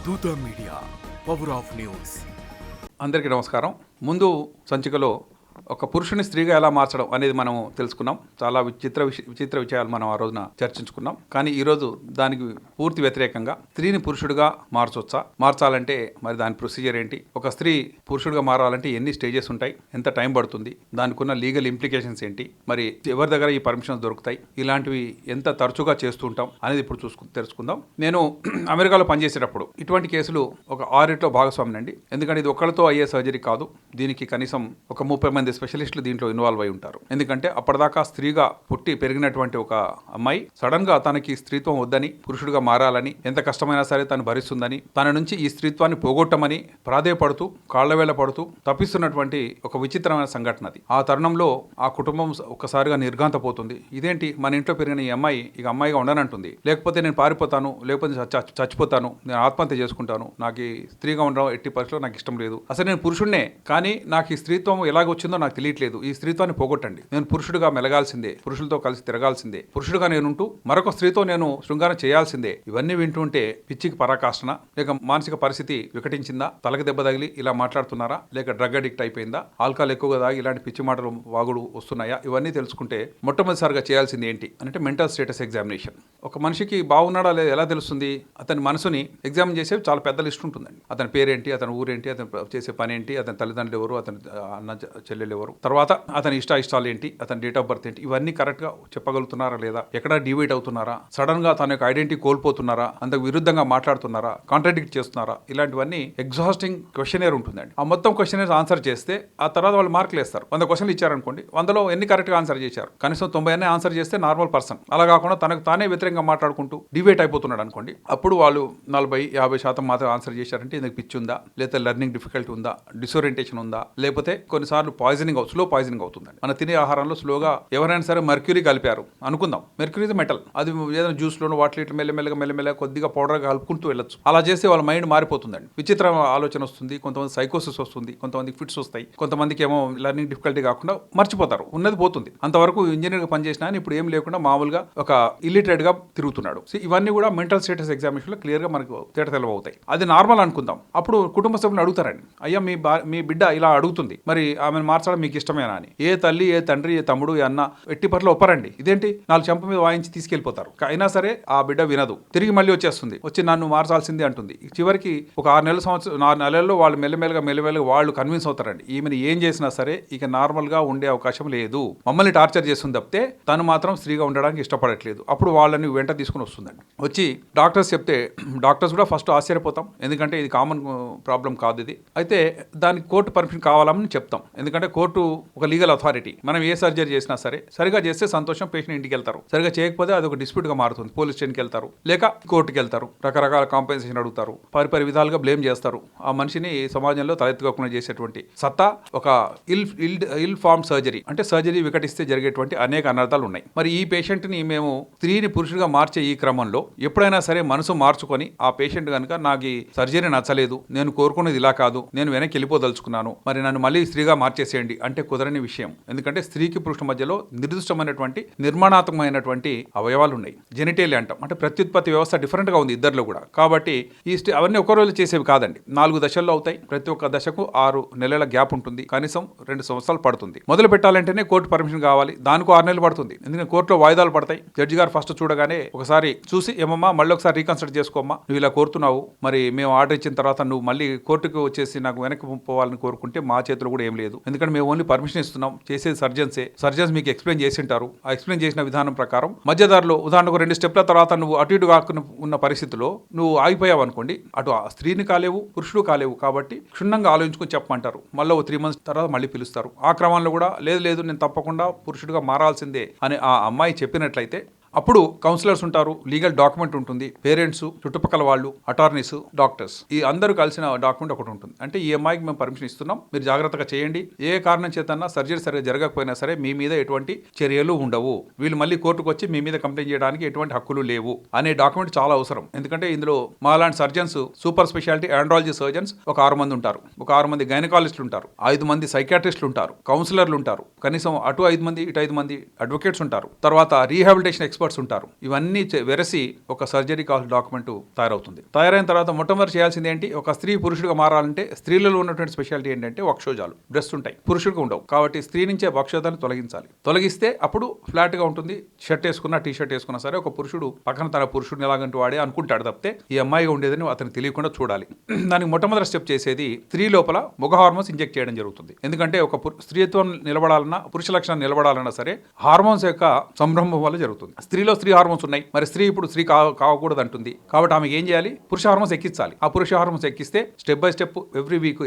దూత media, power of news. అందరికీ నమస్కారం. ముందు సంచికలో ఒక పురుషుని స్త్రీగా ఎలా మార్చడం అనేది మనం తెలుసుకున్నాం. చాలా విచిత్ర విషయాలు మనం ఆ రోజున చర్చించుకున్నాం. కానీ ఈరోజు దానికి పూర్తి వ్యతిరేకంగా స్త్రీని పురుషుడిగా మార్చాలంటే మరి దాని ప్రొసీజర్ ఏంటి, ఒక స్త్రీ పురుషుడిగా మారాలంటే ఎన్ని స్టేజెస్ ఉంటాయి, ఎంత టైం పడుతుంది, దానికి ఉన్న లీగల్ ఇంప్లికేషన్స్ ఏంటి, మరి ఎవరి దగ్గర ఈ పర్మిషన్స్ దొరుకుతాయి, ఇలాంటివి ఎంత తరచుగా చేస్తూ ఉంటాం అనేది ఇప్పుడు తెలుసుకుందాం. నేను అమెరికాలో పనిచేసేటప్పుడు ఇటువంటి కేసులు ఒక 6 భాగస్వామినండి. ఎందుకంటే ఇది ఒక్కరితో అయ్యే సర్జరీ కాదు. దీనికి కనీసం ఒక 30 మంది స్పెషలిస్టులు దీంట్లో ఇన్వాల్వ్ అయి ఉంటారు. ఎందుకంటే అప్పటిదాకా స్త్రీగా పుట్టి పెరిగినటువంటి ఒక అమ్మాయి సడన్ గా తనకి స్త్రీత్వం వద్దని, పురుషుడిగా మారాలని, ఎంత కష్టమైనా సరే తను భరిస్తుందని, తన నుంచి ఈ స్త్రీత్వాన్ని పోగొట్టమని ప్రాధేయపడుతూ కాళ్లవేళ పడుతూ తప్పిస్తున్నటువంటి ఒక విచిత్రమైన సంఘటన అది. ఆ తరుణంలో ఆ కుటుంబం ఒక్కసారిగా నిర్ఘాంతపోతుంది. ఇదేంటి, మన ఇంట్లో పెరిగిన ఈ అమ్మాయి ఇక అమ్మాయిగా ఉండనంటుంది, లేకపోతే నేను పారిపోతాను, లేకపోతే చచ్చిపోతాను, నేను ఆత్మహత్య చేసుకుంటాను, నాకు ఈ స్త్రీగా ఉండడం ఎట్టి పరిస్థితుల్లో నాకు ఇష్టం లేదు, అసలు నేను పురుషుడినే కానీ నాకు ఈ స్త్రీత్వం ఎలాగొచ్చిందో నాకు తెలియట్లేదు, ఈ స్త్రీత్వాన్ని పోగొట్టండి, నేను పురుషుడిగా మెలగాల్సిందే, పురుషులతో కలిసి తిరగాల్సిందే, పురుషుడిగా నేనుంటూ మరొక స్త్రీతో నేను శృంగారం చేయాల్సిందే. ఇవన్నీ వింటుంటే పిచ్చికి పరాకాష్ఠన, లేక మానసిక పరిస్థితి వికటించిందా, తలకి దెబ్బ తగిలి ఇలా మాట్లాడుతున్నారా, లేక డ్రగ్ అడిక్ట్ అయిపోయిందా, ఆల్కహాల్ ఎక్కువగా తాగి ఇలాంటి పిచ్చి మాటలు వాగుడు వస్తున్నాయా, ఇవన్నీ తెలుసుకుంటే మొట్టమొదటిసారిగా చేయాల్సింది ఏంటి అంటే మెంటల్ స్టేటస్ ఎగ్జామినేషన్. ఒక మనిషికి బాగున్నాడా లేదా ఎలా తెలుస్తుంది? అతని మనసుని ఎగ్జామిన్ చేసే చాలా పెద్ద లిస్ట్ ఉంటుందండి. అతని పేరేంటి, అతని ఊరేంటి, అతను చేసే పని ఏంటి, అతని తల్లిదండ్రులు ఎవరు, అతని అన్న చెల్లెలు ఎవరు, తర్వాత అతని ఇష్టాలు ఏంటి, అతని డేట్ ఆఫ్ బర్త్ ఏంటి, ఇవన్నీ కరెక్ట్ గా చెప్పగలుగుతున్నారా లేదా, ఎక్కడ డివైడ్ అవుతున్నారా, సడన్ గా తన యొక్క ఐడెంటిటీ కోల్పోతున్నారా, అంతకు విరుద్ధంగా మాట్లాడుతున్నారా, కాంట్రాడిక్ట్ చేస్తున్నారా, ఇలాంటివన్నీ ఎగ్జాస్టింగ్ క్వశ్చనేర్ ఉంటుందండి. ఆ మొత్తం క్వశ్చనేర్ ఆన్సర్ చేస్తే ఆ తర్వాత వాళ్ళు మార్కులు వేస్తారు. 100 క్వశ్చన్లు ఇచ్చారనుకోండి, 100లో ఎన్ని కరెక్ట్ గా ఆన్సర్ చేశారు, కనీసం 90 ఆన్సర్ చేస్తే నార్మల్ పర్సన్. అలా కాకుండా తనకు తానే వ్యతిరేకంగా మాట్లాడుకుంటూ డిబేట్ అయిపోతున్నాడు అనుకోండి, అప్పుడు వాళ్ళు 40-50% మాత్రం ఆన్సర్ చేశారంటే ఇందుకు పిచ్చి ఉందా, లేదా లెర్నింగ్ డిఫికల్టీ ఉందా, డిసోరియంటేషన్ ఉందా, లేకపోతే కొన్నిసార్లు స్లో పాయిజనింగ్ అవుతుందండి. మన తినే ఆహారంలో స్లోగా ఎవరైనా సరే మర్క్యూరీ కలిపారు అనుకుందాం, మెర్క్యూరీ ఇస్ మెటల్, అది ఏదైనా జ్యూస్లోనూ వాటిలో మెల్లమెల్లగా కొద్దిగా పౌడర్గా కలుపుకుంటూ వెళ్ళొచ్చు. అలా చేస్తే వాళ్ళ మైండ్ మారిపోతుందండి, విచిత్ర ఆలోచన వస్తుంది, కొంతమంది సైకోసిస్ వస్తుంది, కొంతమంది ఫిట్స్ వస్తాయి, కొంతమందికి ఏమో లెర్నింగ్ డిఫికల్టీ కాకుండా మర్చిపోతారు, ఉన్నది పోతుంది. అంతవరకు ఇంజనీర్గా పనిచేసినా ఇప్పుడు ఏం లేకుండా మామూలుగా ఒక ఇల్లిటరేట్ గా తిరుగుతున్నాడు. ఇవన్నీ కూడా మెంటల్ స్టేటస్ ఎగ్జామినేషన్ లో క్లియర్ గా మనకు తెలవవుతాయి. అది నార్మల్ అనుకుందాం. అప్పుడు కుటుంబ సభ్యులు అడుగుతారండి, అయ్యా మీ బిడ్డ ఇలా అడుగుతుంది, మరి ఆమెను మార్చడం మీకు ఇష్టమేనా అని. ఏ తల్లి, ఏ తండ్రి, ఏ తమ్ముడు, ఏ అన్న ఎట్టి పట్ల ఒప్పరండి. ఇదేంటి 4 చెంప మీద వాయించి తీసుకెళ్లిపోతారు. అయినా సరే ఆ బిడ్డ వినదు, తిరిగి మళ్ళీ వచ్చి నన్ను మార్చాల్సిందే అంటుంది. చివరికి ఒక 6 నెలల్లో వాళ్ళు మెల్లమెల్లగా వాళ్ళు కన్విన్స్ అవుతారండి, ఈమెను ఏం చేసినా సరే ఇక నార్మల్ గా ఉండే అవకాశం లేదు, మమ్మల్ని టార్చర్ చేస్తుంది తప్పితే తను మాత్రం స్త్రీగా ఉండడానికి ఇష్టపడట్లేదు. అప్పుడు వాళ్ళని వెంట తీసుకుని వస్తుందండి. వచ్చి డాక్టర్స్ చెప్తే డాక్టర్స్ కూడా ఫస్ట్ ఆశ్చర్యపోతాం, ఎందుకంటే ఇది కామన్ ప్రాబ్లం కాదు ఇది. అయితే దానికి కోర్టు పర్మిషన్ కావాలని చెప్తాం, ఎందుకంటే కోర్టు ఒక లీగల్ అథారిటీ. మనం ఏ సర్జరీ చేసినా సరే సరిగా చేస్తే సంతోషం, పేషెంట్ ఇంటికి వెళ్తారు. సరిగా చేయకపోతే అది ఒక డిస్ప్యూట్ గా మారుతుంది. పోలీస్ స్టేషన్కి వెళ్తారు, లేక కోర్టుకి వెళ్తారు, రకరకాల కాంపెన్సేషన్ అడుగుతారు, పరిపరి విధాలుగా బ్లేమ్ చేస్తారు. ఆ మనిషిని సమాజంలో తలెత్తుకోకుండా చేసేటువంటి సత్తా ఒక ఇల్ ఫార్మ్ సర్జరీ, అంటే సర్జరీ వికటిస్తే జరిగేటువంటి అనేక అనర్థాలు ఉన్నాయి. మరి ఈ పేషెంట్ ని మేము స్త్రీని పురుషుడిగా మార్చే ఈ క్రమంలో ఎప్పుడైనా సరే మనసు మార్చుకొని ఆ పేషెంట్ కనుక నాకు ఈ సర్జరీ నచ్చలేదు, నేను కోరుకునేది ఇలా కాదు, నేను వెనక్కి వెళ్ళిపోదలుచుకున్నాను, మరి నన్ను మళ్ళీ స్త్రీగా మార్చేసేయండి అంటే కుదరని విషయం. ఎందుకంటే స్త్రీకి పురుషుల మధ్యలో నిర్దిష్టమైనటువంటి నిర్మాణాత్మకమైనటువంటి అవయవాలు ఉన్నాయి, జెనిటేలియా అంటాం. అంటే ప్రత్యుత్పత్తి వ్యవస్థ డిఫరెంట్ గా ఉంది ఇద్దరిలో కూడా. కాబట్టి అవన్నీ ఒక రోజు చేసేవి కాదండి, 4 దశల్లో అవుతాయి. ప్రతి ఒక్క దశకు 6 నెలల గ్యాప్ ఉంటుంది, కనీసం 2 సంవత్సరాలు పడుతుంది. మొదలు పెట్టాలంటేనే కోర్టు పర్మిషన్ కావాలి, దానికి 6 నెలలు పడుతుంది. ఎందుకంటే కోర్టులో వాయిదాలు పడతాయి. జడ్జి గారు ఫస్ట్ చూడగానే ఒకసారి చూసి, ఏమమ్మా మళ్ళీ ఒకసారి రీకన్సిడర్ చేసుకోమ్మా, నువ్వు ఇలా కోరుతున్నావు, మరి మేము ఆర్డర్ ఇచ్చిన తర్వాత నువ్వు మళ్ళీ కోర్టుకు వచ్చేసి నాకు వెనక్కి పోవాలని కోరుకుంటే మా చేతిలో కూడా ఏం లేదు, ఎందుకంటే మేము ఓన్లీ పర్మిషన్ ఇస్తున్నాం, చేసేది సర్జన్స్ మీకు ఎక్స్ప్లెయిన్ చేసి ఉంటారు. ఆ ఎక్స్ప్లెయిన్ చేసిన విధానం ప్రకారం మధ్యదారిలో ఉదాహరణకు 2 స్టెప్ల తర్వాత నువ్వు అటు ఇటు కాకుండా ఉన్న పరిస్థితిలో నువ్వు ఆగిపోయావు అనుకోండి, అటు స్త్రీని కాలేవు, పురుషుడు కాలేవు, కాబట్టి క్షుణ్ణంగా ఆలోచించుకొని చెప్పమంటారు. మళ్ళీ 3 మంత్స్ తర్వాత మళ్ళీ పిలుస్తారు. ఆ క్రమంలో కూడా లేదు నేను తప్పకుండా పురుషుడిగా మారాల్సిందే అని ఆ అమ్మాయి చెప్పినట్లయితే అప్పుడు కౌన్సిలర్స్ ఉంటారు, లీగల్ డాక్యుమెంట్ ఉంటుంది, పేరెంట్స్, చుట్టుపక్కల వాళ్ళు, అటార్నీస్, డాక్టర్స్, ఈ అందరూ కలిసిన డాక్యుమెంట్ ఒకటి ఉంటుంది. అంటే ఈ అమ్మాయికి మేము పర్మిషన్ ఇస్తున్నాం, మీరు జాగ్రత్తగా చేయండి, ఏ కారణం చేతన్నా సర్జరీ సరిగా జరగకపోయినా సరే మీ మీద ఎటువంటి చర్యలు ఉండవు, వీళ్ళు మళ్ళీ కోర్టుకు వచ్చి మీ మీద కంప్లైంట్ చేయడానికి ఎటువంటి హక్కులు లేవు అనే డాక్యుమెంట్ చాలా అవసరం. ఎందుకంటే ఇందులో మాలాంటి surgeons, super speciality andrology surgeons ఒక 6 మంది ఉంటారు, ఒక 6 మంది గైనకాలజిస్టులు ఉంటారు, 5 మంది సైకాట్రిస్టులు ఉంటారు, కౌన్సిలర్లు ఉంటారు, కనీసం అటు 5 మంది ఇటు 5 మంది అడ్వకేట్స్ ఉంటారు, తర్వాత రీహాబిలిటేషన్ ఎక్స్పర్ట్స్ ఉంటారు. ఇవన్నీ వెరసి ఒక సర్జరీ కావాల్సిన డాక్యుమెంట్ తయారవుతుంది. తయారైన తర్వాత మొట్టమొదటి చేయాల్సింది ఏంటి, ఒక స్త్రీ పురుషుడిగా మారాలంటే స్త్రీలలో ఉన్నటువంటి స్పెషాలిటీ ఏంటంటే వక్షోజాలు, బ్రెస్ట్ ఉంటాయి, పురుషుడికి ఉండవు. కాబట్టి స్త్రీ నుంచే వక్షోజాన్ని తొలగించాలి. తొలగిస్తే అప్పుడు ఫ్లాట్ గా ఉంటుంది. షర్ట్ వేసుకున్నా టీ షర్ట్ వేసుకున్నా సరే ఒక పురుషుడు పక్కన తన పురుషుడిని ఎలాగంటూ వాడే అనుకుంటాడు తప్పితే ఈ అమ్మాయిగా ఉండేదని అతను తెలియకుండా చూడాలి. దానికి మొట్టమొదటి స్టెప్ చేసేది స్త్రీ లోపల మొగ హార్మోన్స్ ఇంజెక్ట్ చేయడం జరుగుతుంది. ఎందుకంటే ఒక స్త్రీత్వం నిలబడాలన్నా పురుష లక్షణం నిలబడాలన్నా సరే హార్మోన్స్ యొక్క సంరంభం వల్ల జరుగుతుంది. స్త్రీలో స్త్రీ హార్మోన్స్ ఉన్నాయి, మరి స్త్రీ ఇప్పుడు స్త్రీ కావకూడదు అంటుంది. కాబట్టి ఆమె ఏం చేయాలి, పురుష హార్మోన్స్ ఎక్కించాలి. ఆ పురుష హార్మోన్స్ ఎక్కిస్తే step by step every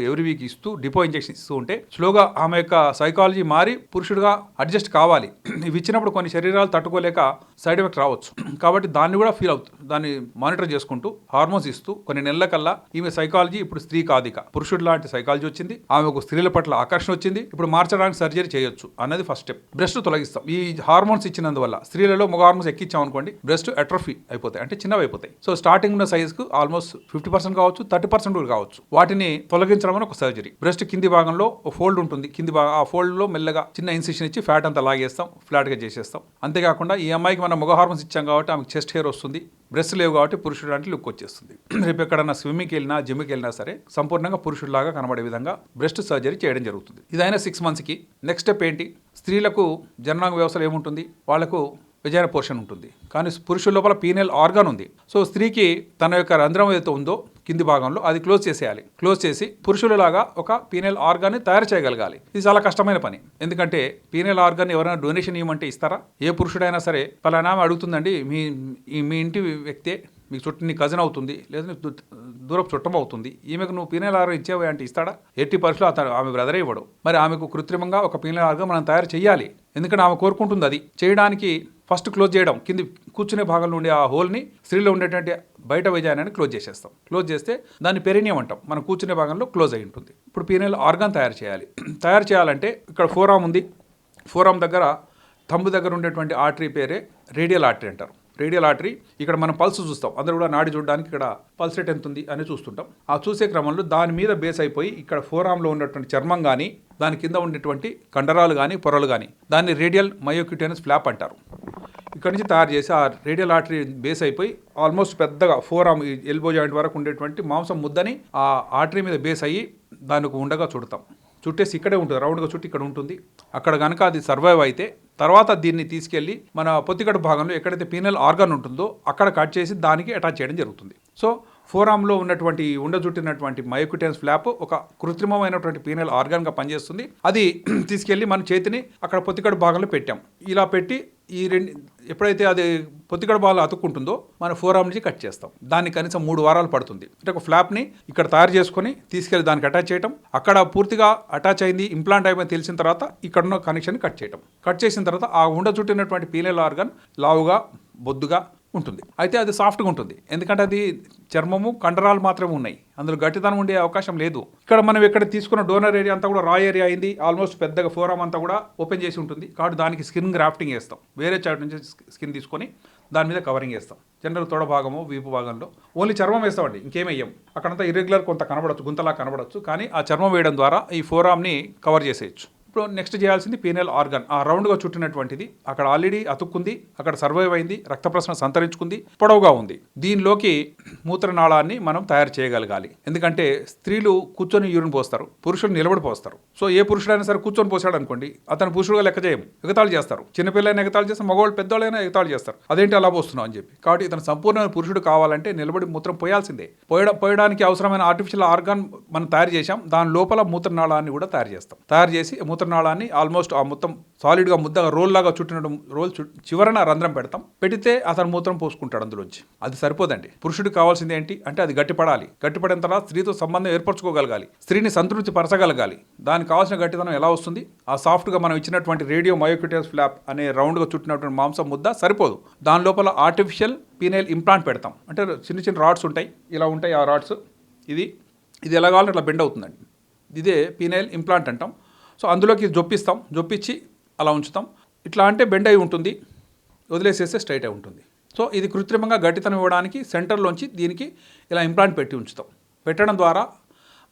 week ఇస్తూ డిపో ఇంజెక్షన్ ఇస్తూ ఉంటే స్లోగా ఆమె యొక్క సైకాలజీ మారి పురుషుడుగా అడ్జస్ట్ కావాలి. ఇవి ఇచ్చినప్పుడు కొన్ని శరీరాలు తట్టుకోలేక సైడ్ ఎఫెక్ట్ రావచ్చు. కాబట్టి దాన్ని కూడా ఫీల్ అవుతుంది, దాన్ని మానిటర్ చేసుకుంటూ హార్మోన్స్ ఇస్తూ కొన్ని నెలల కల్లా ఈమె సైకాలజీ ఇప్పుడు స్త్రీ కాదిక పురుషుడు లాంటి సైకాలజీ వచ్చింది, ఆమెకు స్త్రీల పట్ల ఆకర్షణ వచ్చింది, ఇప్పుడు మార్చడానికి సర్జరీ చేయొచ్చు అన్నది ఫస్ట్ స్టెప్. బ్రెస్ట్ తొలగిస్తాం. ఈ హార్మోన్స్ ఇచ్చినందువల్ల స్త్రీలలో మొగ హార్మోన్స్ ఎక్కించాం అనుకోండి, బ్రెస్ట్ అట్రోఫీ అయిపోతాయి, అంటే చిన్నవి అయిపోతాయి. సో స్టార్టింగ్ ఉన్న సైజ్ కు ఆల్మోస్ట్ 50% కావచ్చు, 30% కూడా కావచ్చు. వాటిని తొలగించడం అని ఒక సర్జరీ. బ్రెస్ట్ కింది భాగంలో ఒక ఫోల్డ్ ఉంటుంది, కింది భాగం ఆ ఫోల్డ్ లో మెల్లగా చిన్న ఇన్సిషన్ ఇచ్చి ఫ్యాట్ అంతా లాగేస్తాం, ఫ్లాట్ గా చేసేస్తాం. అంతేకాకుండా ఈ అమ్మాయికి మనం మొగ హార్మోన్స్ ఇచ్చాం కాబట్టి ఆమెకు చెస్ట్ హెయిర్ వస్తుంది, బ్రెస్ట్ లేవు కాబట్టి పురుషుడు అంటే లుక్ వచ్చేస్తుంది. రేపు ఎక్కడన్నా స్విమ్మింగ్కి వెళ్ళినా జిమ్కి వెళ్ళినా సరే సంపూర్ణంగా పురుషుడిలాగా కనబడే విధంగా బ్రెస్ట్ సర్జరీ చేయడం జరుగుతుంది. ఇదైనా 6 monthsకి. నెక్స్ట్ స్టెప్ ఏంటి, స్త్రీలకు జననాంగ వ్యవస్థలో ఏముంటుంది, వాళ్ళకు వెజైనా పోర్షన్ ఉంటుంది, కానీ పురుషుల లోపల పీనల్ ఆర్గాన్ ఉంది. సో స్త్రీకి తన యొక్క రంధ్రం ఏదైతే ఉందో కింది భాగంలో అది క్లోజ్ చేసేయాలి. క్లోజ్ చేసి పురుషులలాగా ఒక పీనల్ ఆర్గాన్ని తయారు చేయగలగాలి. ఇది చాలా కష్టమైన పని. ఎందుకంటే పీనల్ ఆర్గాన్ ఎవరైనా డొనేషన్ ఇవ్వమంటే ఇస్తారా? ఏ పురుషుడైనా సరే పలానా అడుగుతుందండి, మీ ఇంటి వ్యక్తే, మీకు చుట్టూ నీ కజిన్ అవుతుంది, లేదా దూరపు చుట్టం అవుతుంది, ఈమెకు నువ్వు పీనల్ ఆర్గాన్ ఇచ్చేవా అంటే ఇస్తాడా? ఎట్టి పరిస్థితుల్లో అతను ఆమె బ్రదరే ఇవ్వడు. మరి ఆమెకు కృత్రిమంగా ఒక పీనల్ ఆర్గాన్ మనం తయారు చేయాలి. ఎందుకంటే ఆమె కోరుకుంటుంది. అది చేయడానికి ఫస్ట్ క్లోజ్ చేయడం, కింది కూర్చునే భాగంలో ఉండే ఆ హోల్ని స్త్రీలో ఉండేటువంటి బయట వెజైనాని క్లోజ్ చేసేస్తాం. క్లోజ్ చేస్తే దాన్ని పెరినియం అంటాం. మనం కూర్చునే భాగంలో క్లోజ్ అయి ఉంటుంది. ఇప్పుడు పీనల్ ఆర్గాన్ తయారు చేయాలి. తయారు చేయాలంటే ఇక్కడ ఫోరామ్ ఉంది. ఫోరామ్ దగ్గర థంబ్ దగ్గర ఉండేటువంటి ఆర్టరీ పేరే రేడియల్ ఆర్టరీ అంటారు. రేడియల్ ఆర్టరీ, ఇక్కడ మనం పల్స్ చూస్తాం, అందరూ కూడా నాడి చూడడానికి ఇక్కడ పల్స్ రేట్ ఎంత ఉంది అని చూస్తుంటాం. ఆ చూసే క్రమంలో దాని మీద బేస్ అయిపోయి ఇక్కడ ఫోరామ్లో ఉన్నటువంటి చర్మం కానీ దాని కింద ఉండేటువంటి కండరాలు కానీ పొరలు కానీ దాన్ని రేడియల్ మయోక్యూటేనస్ ఫ్లాప్ అంటారు. ఇక్కడ నుంచి తయారు చేసి ఆ రేడియల్ ఆర్టరీ బేస్ అయిపోయి ఆల్మోస్ట్ పెద్దగా ఫోరామ్ ఎల్బో జాయింట్ వరకు ఉండేటువంటి మాంసం ముద్దని ఆ ఆర్టరీ మీద బేస్ అయ్యి దానికి ఉండగా చుడతాం. చుట్టేసి ఇక్కడే ఉంటుంది, రౌండ్గా చుట్టి ఇక్కడ ఉంటుంది. అక్కడ కనుక అది సర్వైవ్ అయితే తర్వాత దీన్ని తీసుకెళ్ళి మన పొత్తికడు భాగంలో ఎక్కడైతే పీనల్ ఆర్గాన్ ఉంటుందో అక్కడ కట్ చేసి దానికి అటాచ్ చేయడం జరుగుతుంది. సో ఫోరామ్లో ఉన్నటువంటి ఉండజుట్టినటువంటి మయోక్యూటేనస్ ఫ్లాప్ ఒక కృత్రిమమైనటువంటి పీనల్ ఆర్గాన్గా పనిచేస్తుంది. అది తీసుకెళ్ళి మన చేతిని అక్కడ పొత్తికడు భాగంలో పెట్టాం. ఇలా పెట్టి ఈ ఎప్పుడైతే అది పొత్తికడు భాగంలో అతుక్కుంటుందో మన ఫోరామ్ నుంచి కట్ చేస్తాం. దాన్ని కనీసం 3 వారాలు పడుతుంది. అంటే ఒక ఫ్లాప్ని ఇక్కడ తయారు చేసుకొని తీసుకెళ్ళి దానికి అటాచ్ చేయడం, అక్కడ పూర్తిగా అటాచ్ అయింది ఇంప్లాంట్ అయిపోయి తెలిసిన తర్వాత ఇక్కడున్న కనెక్షన్ కట్ చేయడం. కట్ చేసిన తర్వాత ఆ ఉండచుట్టినటువంటి పీనల్ ఆర్గాన్ లావుగా బొద్దుగా ఉంటుంది. అయితే అది సాఫ్ట్గా ఉంటుంది, ఎందుకంటే అది చర్మము కండరాలు మాత్రమే ఉన్నాయి, అందులో గట్టిదనం ఉండే అవకాశం లేదు. ఇక్కడ మనం ఎక్కడ తీసుకున్న డోనర్ ఏరియా అంతా కూడా రా ఏరియా అయింది, ఆల్మోస్ట్ పెద్దగా ఫోరామ్ అంతా కూడా ఓపెన్ చేసి ఉంటుంది. కాబట్టి దానికి స్కిన్ గ్రాఫ్టింగ్ వేస్తాం, వేరే చోట నుంచి స్కిన్ తీసుకొని దాని మీద కవరింగ్ వేస్తాం. జనరల్ తొడ భాగము వీపు భాగంలో ఓన్లీ చర్మం వేస్తామండి, ఇంకేమయ్యాం. అక్కడంతా ఇర్రెగ్యులర్ కొంత కనబడచ్చు, గుంతలా కనబడచ్చు, కానీ ఆ చర్మం వేయడం ద్వారా ఈ ఫోరామ్ని కవర్ చేసేయచ్చు. ఇప్పుడు నెక్స్ట్ చేయాల్సింది పీనల్ ఆర్గాన్. ఆ రౌండ్గా చుట్టినటువంటిది అక్కడ ఆల్రెడీ అతుక్కుంది, అక్కడ సర్వైవ్ అయింది, రక్త ప్రసరణ సంతరించుకుంది, పొడవుగా ఉంది. దీనిలోకి మూత్రనాళాన్ని మనం తయారు చేయగలగాలి. ఎందుకంటే స్త్రీలు కూర్చొని యూరిన్ పోస్తారు, పురుషులు నిలబడి పోస్తారు. సో ఏ పురుషుడైనా సరే కూర్చొని పోసాడు అనుకోండి, అతను పురుషుడుగా లెక్క చేయము, ఎగతాళి చేస్తారు. చిన్నపిల్లైనా ఎగతాళి చేస్తారు, మగవాళ్ళు పెద్దవాళ్ళైనా ఎగతాళి చేస్తారు, అదేంటి అలా పోస్తున్నావు అని చెప్పి. కాబట్టి ఇతను సంపూర్ణమైన పురుషుడు కావాలంటే నిలబడి మూత్రం పోయాల్సిందే. పోయడానికి అవసరమైన ఆర్టిఫిషియల్ ఆర్గాన్ మనం తయారు చేసాం. దాని లోపల మూత్రనాళాన్ని కూడా తయారు చేస్తాం. తయారు చేసి మూత్రనాళాన్ని ఆల్మోస్ట్ ఆ మొత్తం సాలిడ్గా ముద్దగా రోల్ లాగా చుట్టిన రోల్ చివరన రంధ్రం పెడతాం. పెడితే అతను మూత్రం పోసుకుంటాడు అందులోంచి. అది సరిపోదండి, పురుషుడికి కావాల్సింది ఏంటి అంటే అది గట్టిపడాలి. గట్టిపడిన తర్వాత స్త్రీతో సంబంధం ఏర్పరచుకోగలగాలి, స్త్రీని సంతృప్తి పరచగలగాలి. దానికి కావాల్సిన గట్టిదనం ఎలా వస్తుంది? ఆ సాఫ్ట్గా మనం ఇచ్చినటువంటి రేడియో మయోక్యూటేనస్ ఫ్లాప్ అనే రౌండ్గా చుట్టినటువంటి మాంసం ముద్ద సరిపోదు. దాని లోపల ఆర్టిఫిషియల్ పీనల్ ఇంప్లాంట్ పెడతాం. అంటే చిన్న చిన్న రాడ్స్ ఉంటాయి, ఇలా ఉంటాయి ఆ రాడ్స్. ఇది ఎలా కావాలంటే అట్లా బెండ్ అవుతుందండి. ఇదే పీనల్ ఇంప్లాంట్ అంటాం. సో అందులోకి జొప్పిస్తాం, జొప్పించి అలా ఉంచుతాం. ఇట్లా అంటే బెండ్ అయి ఉంటుంది, వదిలేసేస్తే స్ట్రైట్ అయి ఉంటుంది. సో ఇది కృత్రిమంగా గట్టితనం ఇవ్వడానికి సెంటర్లోంచి దీనికి ఇలా ఇంప్లాంట్ పెట్టి ఉంచుతాం. పెట్టడం ద్వారా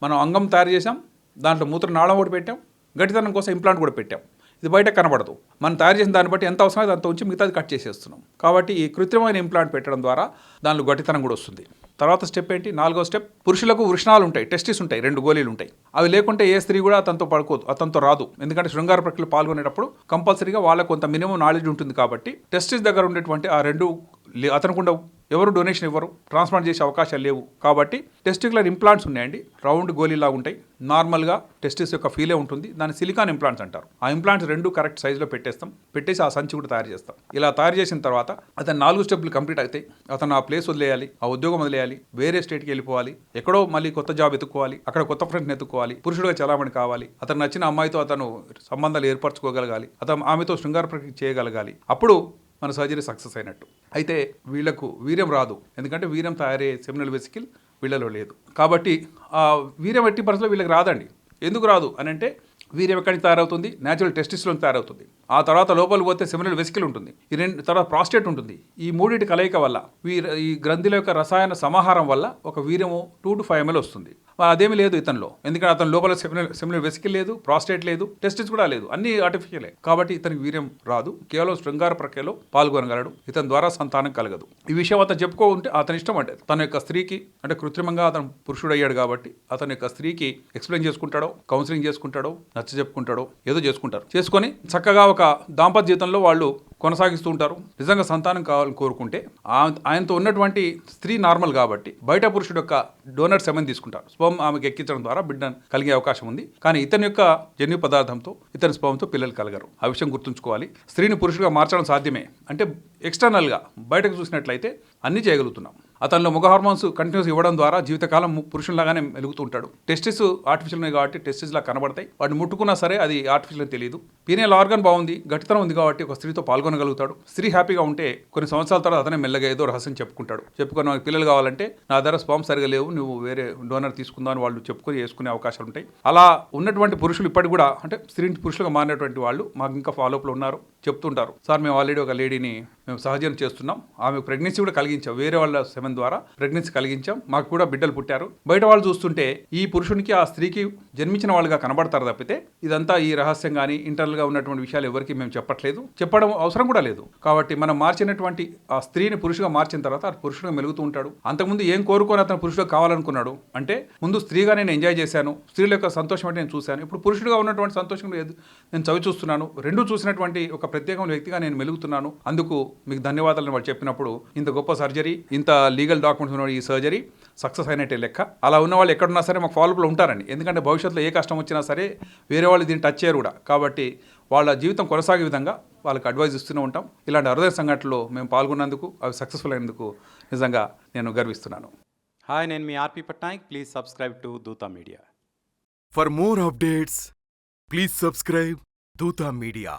మనం అంగం తయారు చేసాం, దాంట్లో మూత్రనాళం ఒకటి పెట్టాం, గట్టితనం కోసం ఇంప్లాంట్ కూడా పెట్టాం. ఇది బయట కనబడదు. మనం తయారు చేసిన దాన్ని బట్టి ఎంత అవసరమైతే అంత ఉంచి మిగతాది కట్ చేసేస్తున్నాం. కాబట్టి ఈ కృత్రిమమైన ఇంప్లాంట్ పెట్టడం ద్వారా దానిలో గట్టితనం కూడా వస్తుంది. తర్వాత స్టెప్ ఏంటి? 4వ స్టెప్, పురుషులకు వృషణాలు ఉంటాయి, టెస్టిస్ ఉంటాయి, 2 గోళీలు ఉంటాయి. అవి లేకుంటే ఏ స్త్రీ కూడా అతనితో పడుకోదు, అతనితో రాదు. ఎందుకంటే శృంగార ప్రక్రియలో పాల్గొనేటప్పుడు కంపల్సరీగా వాళ్ళకు కొంత మినిమం నాలెడ్జ్ ఉంటుంది. కాబట్టి టెస్టిస్ దగ్గర ఉండేటువంటి ఆ 2 అతనికి ఉండవు. ఎవరు డొనేషన్ ఇవ్వరు, ట్రాన్స్ప్లాంట్ చేసే అవకాశాలు లేవు. కాబట్టి టెస్టిక్యులర్ ఇంప్లాంట్స్ ఉన్నాయండి, రౌండ్ గోళీలా ఉంటాయి. నార్మల్గా టెస్టిస్ యొక్క ఫీలే ఉంటుంది. దాన్ని సిలికాన్ ఇంప్లాంట్స్ అంటారు. ఆ ఇంప్లాంట్స్ 2 కరెక్ట్ సైజులో పెట్టేసి ఆ సంచి కూడా తయారు చేస్తాం. ఇలా తయారు చేసిన తర్వాత అతను 4 స్టెప్లు కంప్లీట్ అయితే అతను ఆ ప్లేస్ వదిలేయాలి, ఆ ఉద్యోగం వదిలేయాలి, వేరే స్టేట్కి వెళ్ళిపోవాలి, ఎక్కడో మళ్ళీ కొత్త జాబ్ ఎత్తుకోవాలి, అక్కడ కొత్త ఫ్రెండ్ని ఎత్తుకోవాలి, పురుషుడుగా చలామణి కావాలి, అతను నచ్చిన అమ్మాయితో అతను సంబంధాలు ఏర్పరచుకోగలగాలి, అతను ఆమెతో శృంగార ప్రక్రియ చేయగలగాలి. అప్పుడు మన సర్జరీ సక్సెస్ అయినట్టు. అయితే వీళ్లకు వీర్యం రాదు, ఎందుకంటే వీర్యం తయారయ్యే సెమినల్ వెసికిల్ వీళ్ళలో లేదు. కాబట్టి ఆ వీర్యం ఎట్టి పరిస్థితుల్లో వీళ్ళకి రాదండి. ఎందుకు రాదు అని అంటే, వీర్యం ఎక్కడి నుంచి తయారవుతుంది? న్యాచురల్ టెస్టిస్లో తయారవుతుంది. ఆ తర్వాత లోపలికి పోతే సెమినల్ వెసికిల్ ఉంటుంది, ఈ 2 తర్వాత ప్రాస్టేట్ ఉంటుంది. ఈ 3 కలయిక వల్ల ఈ గ్రంథుల యొక్క రసాయన సమాహారం వల్ల ఒక వీర్యము 2 to 5 ml వస్తుంది. అదేమీ లేదు ఇతనిలో, ఎందుకంటే అతని లోపల సెమినల్ వెసికిల్ లేదు, ప్రాస్టేట్ లేదు, టెస్టిస్ కూడా లేదు, అన్ని ఆర్టిఫిషియలే. కాబట్టి ఇతనికి వీర్యం రాదు, కేవలం శృంగార ప్రక్రియలో పాల్గొనగలడు, ఇతని ద్వారా సంతానం కలగదు. ఈ విషయం అతను చెప్పుకుంటే అతని ఇష్టం. అంటే తన యొక్క స్త్రీకి, అంటే కృత్రిమంగా అతను పురుషుడు అయ్యాడు కాబట్టి అతని యొక్క స్త్రీకి ఎక్స్ప్లెయిన్ చేసుకుంటాడో, కౌన్సిలింగ్ చేసుకుంటాడో, నచ్చ చెప్పుకుంటాడో, ఏదో చేసుకొని చక్కగా ఒక దాంపత్య జీవితంలో వాళ్ళు కొనసాగిస్తూ ఉంటారు. నిజంగా సంతానం కావాలని కోరుకుంటే ఆయనతో ఉన్నటువంటి స్త్రీ నార్మల్ కాబట్టి బయట పురుషుడు యొక్క డోనర్ సెమెన్ తీసుకుంటారు. స్పర్మ్ ఆమెకు ఎక్కించడం ద్వారా బిడ్డ కలిగే అవకాశం ఉంది. కానీ ఇతని యొక్క జన్యు పదార్థంతో, ఇతని స్పర్మ్తో పిల్లలు కలగరు. ఆ విషయం గుర్తుంచుకోవాలి. స్త్రీని పురుషుడిగా మార్చడం సాధ్యమే. అంటే ఎక్స్టర్నల్గా బయటకు చూసినట్లయితే అన్నీ చేయగలుగుతున్నాం. అతనిలో మగ హార్మోన్స్ కంటిన్యూస్ ఇవ్వడం ద్వారా జీవితకాలం పురుషుల్లాగానే మెలుగుతూ ఉంటాడు. టెస్టిస్ ఆర్టిఫిషియల్ ఉన్నాయి కాబట్టి టెస్టిస్లా కనబడతాయి. వాటిని ముట్టుకున్నా సరే అది ఆర్టిఫిషియల్ తెలియదు. పీనియల్ ఆర్గన్ బాగుంది, గట్టితనం ఉంది కాబట్టి ఒక స్త్రీతో పాల్గొనగలుగుతాడు. స్త్రీ హ్యాపీగా ఉంటే కొన్ని సంవత్సరాల తర్వాత అతనే మెల్లగా ఏదో రహస్యం చెప్పుకొని నాకు పిల్లలు కావాలంటే నా దగ్గర స్పర్మ్ సరిగా లేవు, నువ్వు వేరే డోనర్ తీసుకుందాం అని వాళ్ళు చెప్పుకొని చేసుకునే అవకాశాలు ఉంటాయి. అలా ఉన్నటువంటి పురుషులు ఇప్పటికి కూడా, అంటే స్త్రీని పురుషులుగా మారినటువంటి వాళ్ళు మాకు ఇంకా ఫాలోఅప్లో ఉన్నారు, చెప్తుంటారు. సార్ మేము ఆల్రెడీ ఒక లేడీని మేము సహజీవనం చేస్తున్నాం, ఆమె ప్రెగ్నెన్సీ కూడా కలిగించాం, వేరే వాళ్ళ సెమెన్ ద్వారా ప్రెగ్నెన్సీ కలిగించాం, మాకు కూడా బిడ్డలు పుట్టారు. బయట వాళ్ళు చూస్తుంటే ఈ పురుషునికి ఆ స్త్రీకి జన్మించిన వాళ్ళుగా కనబడతారు తప్పితే ఇదంతా ఈ రహస్యం కానీ ఇంటర్నల్గా ఉన్నటువంటి విషయాలు ఎవరికి మేము చెప్పడం అవసరం కూడా లేదు. కాబట్టి మనం మార్చినటువంటి ఆ స్త్రీని పురుషుగా మార్చిన తర్వాత ఆ పురుషుడుగా మెలుగుతూ ఉంటాడు. అంతకుముందు ఏం కోరుకొని అతను పురుషుడుగా కావాలనుకున్నాడు అంటే, ముందు స్త్రీగా నేను ఎంజాయ్ చేశాను, స్త్రీల యొక్క సంతోషం అంటే నేను చూశాను, ఇప్పుడు పురుషుడుగా ఉన్నటువంటి సంతోషం నేను చవి చూస్తున్నాను, రెండూ చూసినటువంటి ఒక ప్రత్యేకమైన వ్యక్తిగా నేను మెలుగుతున్నాను, అందుకు మీకు ధన్యవాదాలను వాళ్ళు చెప్పినప్పుడు ఇంత గొప్ప సర్జరీ, ఇంత లీగల్ డాక్యుమెంట్స్ ఉన్న ఈ సర్జరీ సక్సెస్ అయినట్టే లెక్క. అలా ఉన్న వాళ్ళు ఎక్కడున్నా సరే మాకు ఫాలోఅప్లో ఉంటారండి. ఎందుకంటే భవిష్యత్తులో ఏ కష్టం వచ్చినా సరే వేరే వాళ్ళు దీన్ని టచ్ చేయరు కూడా. కాబట్టి వాళ్ళ జీవితం కొనసాగే విధంగా వాళ్ళకి అడ్వైజ్ ఇస్తూనే ఉంటాం. ఇలాంటి అరుదైన సంఘటనలో మేము పాల్గొన్నందుకు, అవి సక్సెస్ఫుల్ అయినందుకు నిజంగా నేను గర్విస్తున్నాను. హాయ్, నేను మీ RP Patnaik. Please subscribe to Dootha Media. For more updates, please subscribe Doota Media.